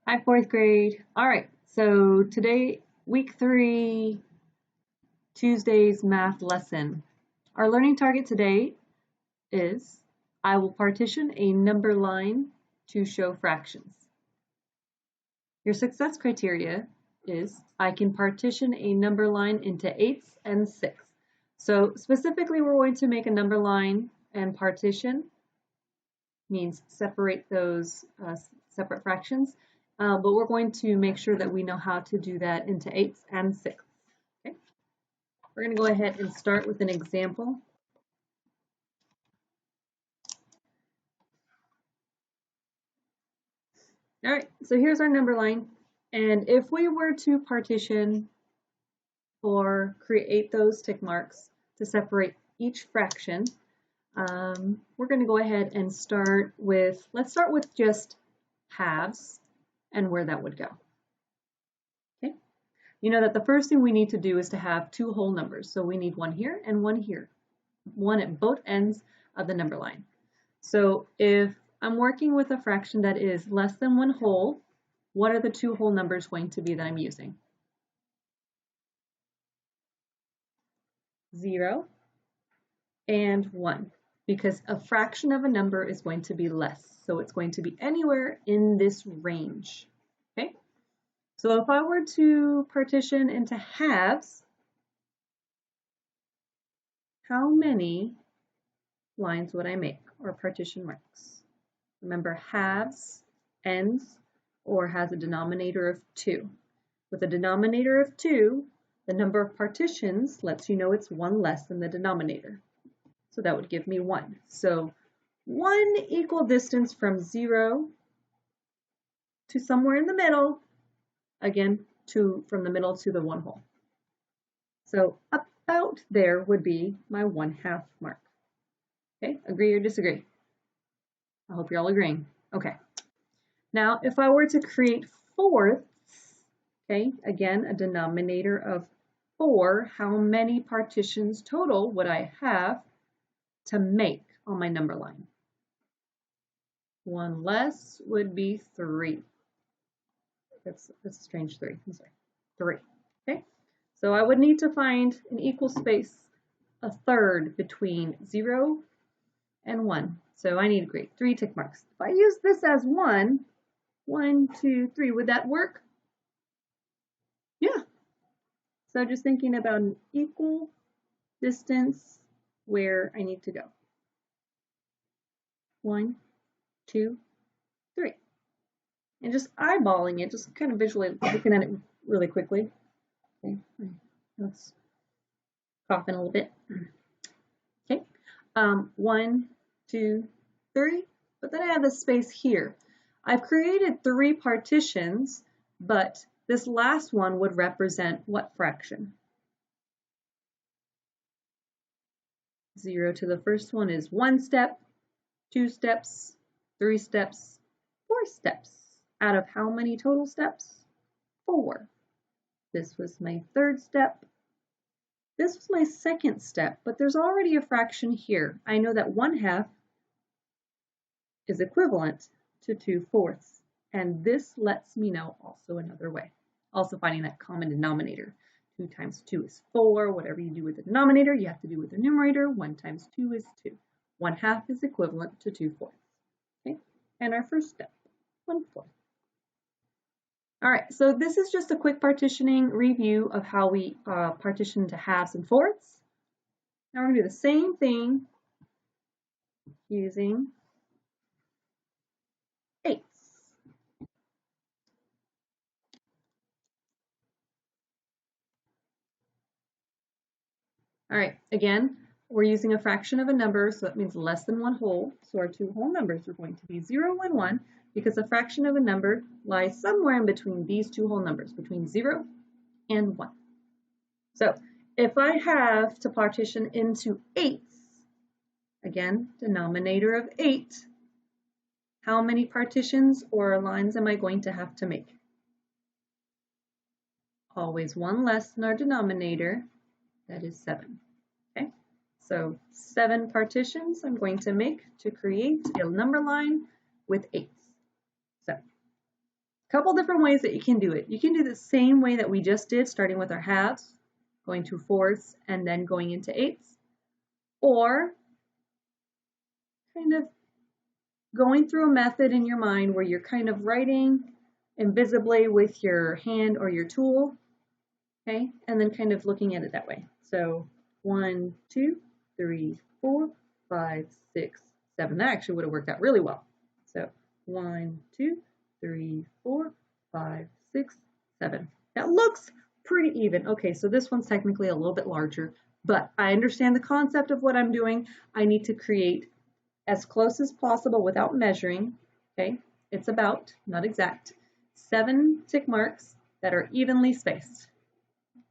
Hi, fourth grade. All right, so today, week 3, Tuesday's math lesson. Our learning target today is I will partition a number line to show fractions. Your success criteria is I can partition a number line into 8ths and 6ths. So specifically, we're going to make a number line, and partition means separate those separate fractions. But we're going to make sure that we know how to do that into 8ths and 6ths. Okay? We're going to go ahead and start with an example. All right, so here's our number line. And if we were to partition or create those tick marks to separate each fraction, we're going to go ahead and start with, let's start with just halves and where that would go. Okay, you know that the first thing we need to do is to have two whole numbers. So we need one here and one here, one at both ends of the number line. So if I'm working with a fraction that is less than one whole, what are the two whole numbers going to be that I'm using? 0 and 1, because a fraction of a number is going to be less. So it's going to be anywhere in this range. Okay? So if I were to partition into halves, how many lines would I make, or partition marks? Remember, halves ends or has a denominator of 2. With a denominator of 2, the number of partitions lets you know it's one less than the denominator. So that would give me 1. So 1 equal distance from 0 to somewhere in the middle, again, from the middle to the 1 whole. So about there would be my 1/2 mark. Okay, agree or disagree? I hope you're all agreeing. Okay. Now, if I were to create fourths, okay, again, a denominator of 4, how many partitions total would I have to make on my number line? 1 less would be 3. That's a strange 3. I'm sorry. 3. Okay. So I would need to find an equal space, a third between 0 and 1. So I need to create 3 tick marks. If I use this as 1, 1, 2, 3, would that work? Yeah. So just thinking about an equal distance where I need to go. 1, 2, 3. And just eyeballing it, just kind of visually looking at it really quickly. Okay, let's cough in a little bit. Okay, 1, 2, 3, but then I have this space here. I've created 3 partitions, but this last one would represent what fraction? 0 to the first one is 1 step, 2 steps, 3 steps, 4 steps. Out of how many total steps? 4. This was my 3rd step. This was my 2nd step, but there's already a fraction here. I know that 1/2 is equivalent to 2/4, and this lets me know also another way. Also finding that common denominator. 2 times 2 is 4. Whatever you do with the denominator, you have to do with the numerator. 1 times 2 is 2. 1/2 is equivalent to 2/4. Okay, and our first step, 1/4. All right, so this is just a quick partitioning review of how we partition to halves and fourths. Now we're going to do the same thing using 8ths. All right, again, we're using a fraction of a number, so that means less than 1 whole. So our 2 whole numbers are going to be 0 and 1, because a fraction of a number lies somewhere in between these 2 whole numbers, between 0 and 1. So if I have to partition into 8ths, again, denominator of 8, how many partitions or lines am I going to have to make? Always 1 less than our denominator, that is 7. Okay, so 7 partitions I'm going to make to create a number line with 8ths. So Couple different ways that you can do it. You can do the same way that we just did, starting with our halves, going to fourths, and then going into eighths, or kind of going through a method in your mind where you're kind of writing invisibly with your hand or your tool, okay, and then kind of looking at it that way. So 1, 2, 3, 4, 5, 6, 7. That actually would have worked out really well. So 1, 2, 3, 4, 5, 6, 7. That looks pretty even. Okay, so this one's technically a little bit larger, but I understand the concept of what I'm doing. I need to create as close as possible without measuring, okay? It's about, not exact, 7 tick marks that are evenly spaced.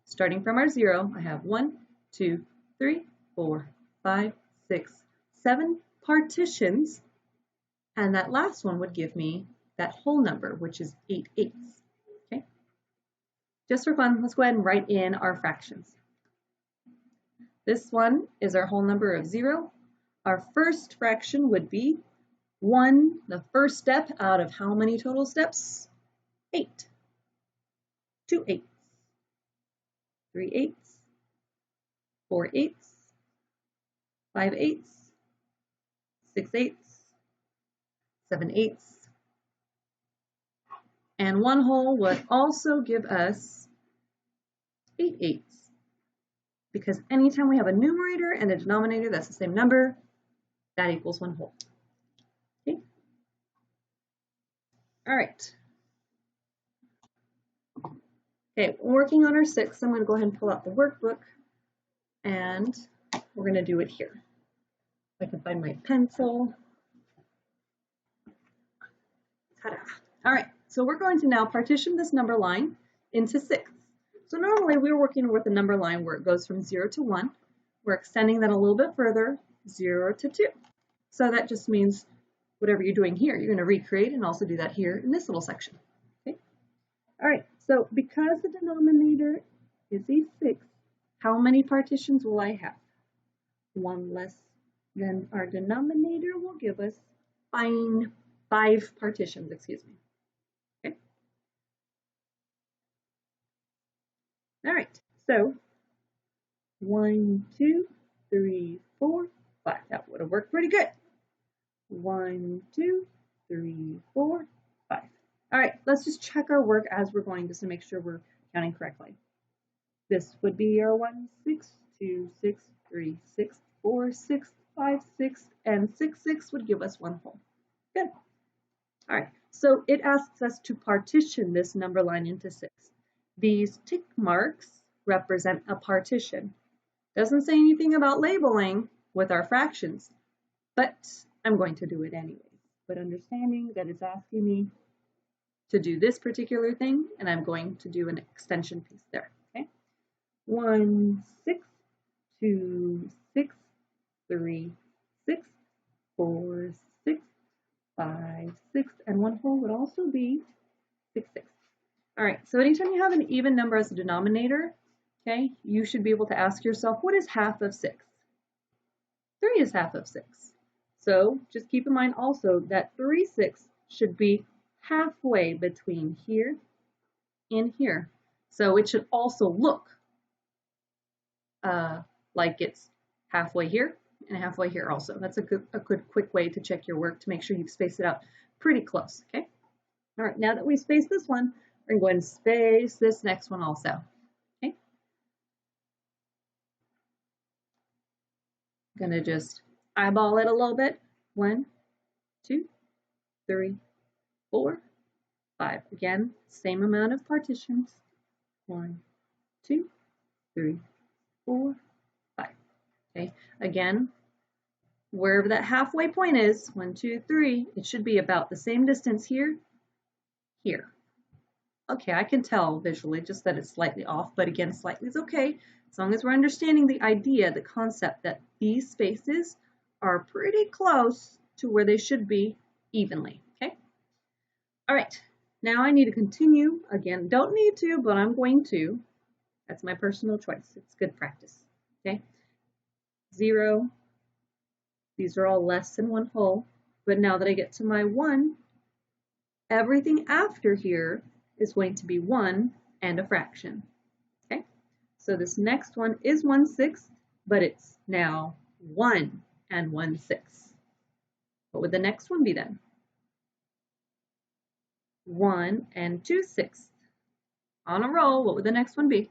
Starting from our 0, I have 1, 2, 3, 4, 5, 6, 7 partitions, and that last one would give me that whole number, which is 8/8. Okay? Just for fun, let's go ahead and write in our fractions. This one is our whole number of 0. Our first fraction would be 1, the first step out of how many total steps? 8. 2/8, 3/8, 4/8, 5/8, 6/8, 7/8, and 1 whole would also give us 8/8, because anytime we have a numerator and a denominator that's the same number, that equals 1 whole. Okay. All right. Okay, working on our 6, I'm going to go ahead and pull out the workbook, and we're going to do it here. If I can find my pencil. Ta-da. All right, so we're going to now partition this number line into 6. So normally we're working with a number line where it goes from 0 to 1. We're extending that a little bit further, 0 to 2. So that just means whatever you're doing here, you're going to recreate and also do that here in this little section. Okay. All right, so because the denominator is a 6, how many partitions will I have? 1 less than our denominator will give us 5 partitions, excuse me. Okay. All right, so 1, 2, 3, 4, 5. That would have worked pretty good. 1, 2, 3, 4, 5. All right, let's just check our work as we're going just to make sure we're counting correctly. This would be our 1, 6, 2, 6, 3, 6, 4, 6, 5, 6, and 6, 6 would give us 1 whole. Good. All right, so it asks us to partition this number line into 6. These tick marks represent a partition. Doesn't say anything about labeling with our fractions, but I'm going to do it anyways. But understanding that it's asking me to do this particular thing, and I'm going to do an extension piece there, okay? 1, 6, 2, 6, 3, 6, 4, 6, 5, 6, and 1 whole would also be 6, 6. All right, so anytime you have an even number as a denominator, okay, you should be able to ask yourself, what is half of 6? 3 is half of 6. So just keep in mind also that 3/6 should be halfway between here and here. So it should also look like it's halfway here and halfway here also. That's a good quick way to check your work to make sure you've spaced it out pretty close, okay? All right, now that we've spaced this one, we're going to space this next one also, okay? I'm gonna just eyeball it a little bit. 1, 2, 3, 4, 5. Again, same amount of partitions. 1, 2, 3, 4, 5. Okay, again, wherever that halfway point is, 1, 2, 3, it should be about the same distance here, here. Okay, I can tell visually just that it's slightly off, but again, slightly is okay, as long as we're understanding the idea, the concept that these spaces are pretty close to where they should be evenly, okay? All right, now I need to continue. Again, don't need to, but I'm going to. That's my personal choice. It's good practice, okay? 0, these are all less than 1 whole, but now that I get to my 1, Everything after here is going to be 1 and a fraction. Okay, so this next one is 1/6, but it's now 1 and 1/6. What would the next one be then? 1 and 2/6. On a roll, what would the next one be?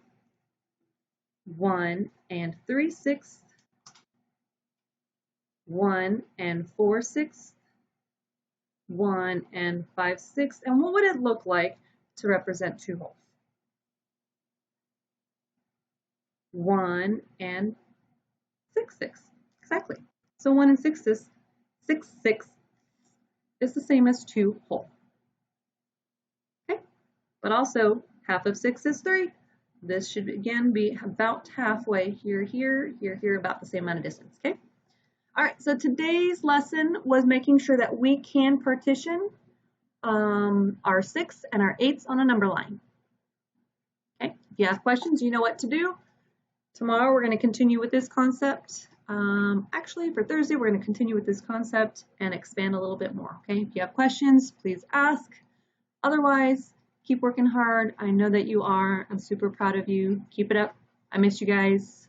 1 and 3/6. 1 and 4/6. 1 and 5/6. And what would it look like to represent 2 wholes? 1 and 6/6. Exactly. So 1 and 6/6 is the same as 2 whole. Okay, but also half of 6 is 3. This should again be about halfway here, about the same amount of distance. Okay. All right, so today's lesson was making sure that we can partition our 6 and our 8s on a number line. Okay, if you have questions, you know what to do. Tomorrow we're going to continue with this concept. Actually, for Thursday, we're going to continue with this concept and expand a little bit more. Okay, if you have questions, please ask. Otherwise, keep working hard. I know that you are. I'm super proud of you. Keep it up. I miss you guys.